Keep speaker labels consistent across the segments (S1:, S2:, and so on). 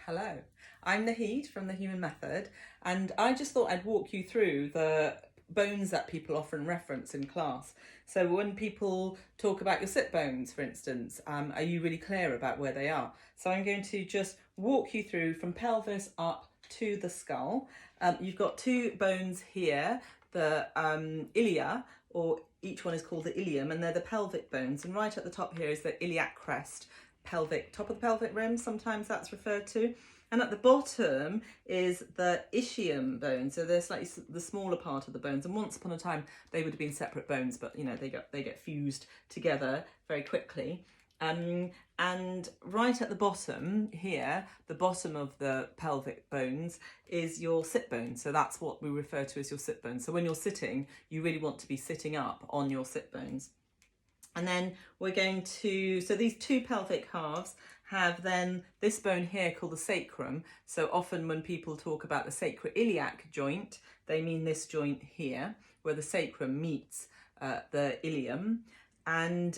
S1: Hello, I'm Nahid from The Human Method, and I just thought I'd walk you through the bones that people often reference in class. So when people talk about your sit bones, for instance, are you really clear about where they are? So I'm going to just walk you through from pelvis up to the skull. You've got two bones here, the ilia, or each one is called the ilium, and they're the pelvic bones. And right at the top here is the iliac crest, pelvic, top of the pelvic rim, sometimes that's referred to. And at the bottom is the ischium bone, so they're slightly the smaller part of the bones. And once upon a time, they would have been separate bones, but they get fused together very quickly. And right at the bottom here, the bottom of the pelvic bones is your sit bone. So that's what we refer to as your sit bone. So when you're sitting, you really want to be sitting up on your sit bones. And then we're going to, so these two pelvic halves have then this bone here called the sacrum. So often when people talk about the sacroiliac joint, they mean this joint here, where the sacrum meets the ilium. And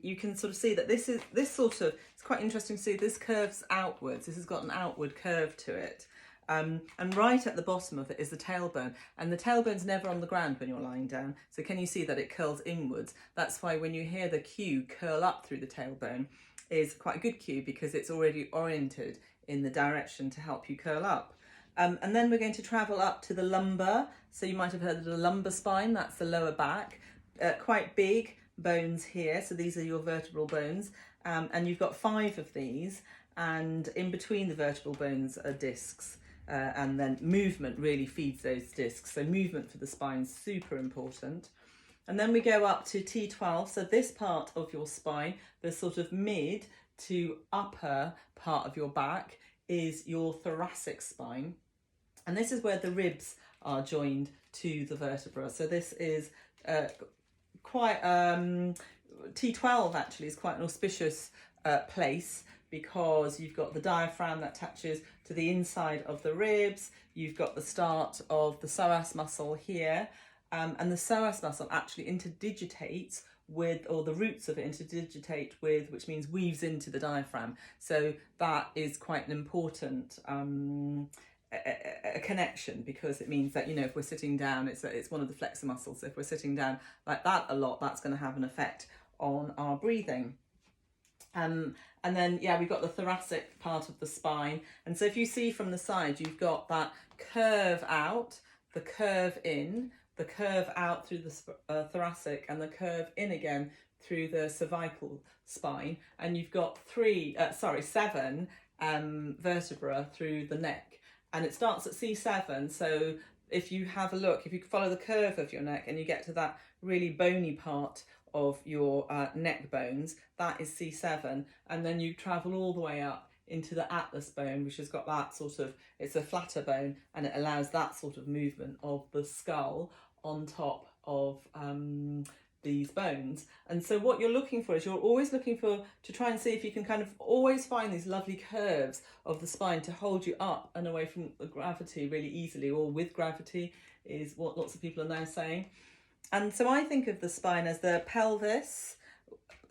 S1: you can sort of see that it's quite interesting to see this curves outwards. This has got an outward curve to it. And right at the bottom of it is the tailbone, and the tailbone's never on the ground when you're lying down. So can you see that it curls inwards? That's why when you hear the cue curl up through the tailbone is quite a good cue, because it's already oriented in the direction to help you curl up. And then we're going to travel up to the lumbar. So you might have heard of the lumbar spine, that's the lower back. Quite big bones here, so these are your vertebral bones. And you've got 5 of these, and in between the vertebral bones are discs. And then movement really feeds those discs. So movement for the spine is super important. And then we go up to T12. So this part of your spine, the sort of mid to upper part of your back, is your thoracic spine. And this is where the ribs are joined to the vertebra. So this is quite, T12 actually is quite an auspicious place, because you've got the diaphragm that attaches to the inside of the ribs, you've got the start of the psoas muscle here, and the psoas muscle actually interdigitates with, or the roots of it interdigitate with, which means weaves into the diaphragm. So that is quite an important a connection, because it means that, if we're sitting down, it's one of the flexor muscles. So if we're sitting down like that a lot, that's going to have an effect on our breathing. And then, we've got the thoracic part of the spine. And so if you see from the side, you've got that curve out, the curve in, the curve out through the thoracic, and the curve in again through the cervical spine. And you've got 7 vertebra through the neck. And it starts at C7. So if you have a look, if you follow the curve of your neck and you get to that really bony part of your neck bones, that is C7, and then you travel all the way up into the atlas bone, which has got that sort of, it's a flatter bone, and it allows that sort of movement of the skull on top of these bones. And so what you're looking for is, you're always looking to try and see if you can kind of always find these lovely curves of the spine to hold you up and away from the gravity really easily, or with gravity is what lots of people are now saying. And so I think of the spine as the pelvis,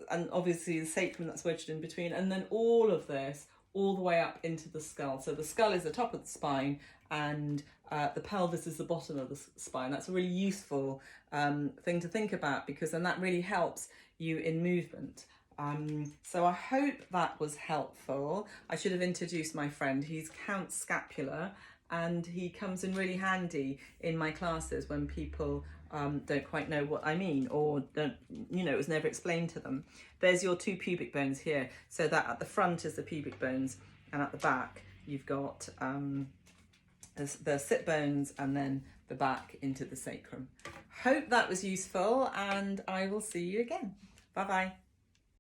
S1: and obviously the sacrum that's wedged in between, and then all of this all the way up into the skull. So the skull is the top of the spine, and the pelvis is the bottom of the spine. That's a really useful thing to think about, because then that really helps you in movement. So I hope that was helpful. I should have introduced my friend. He's Count Scapular, and he comes in really handy in my classes when people don't quite know what I mean, or don't, it was never explained to them. There's your 2 pubic bones here. So that at the front is the pubic bones, and at the back you've got the sit bones, and then the back into the sacrum. Hope that was useful, and I will see you again. Bye bye.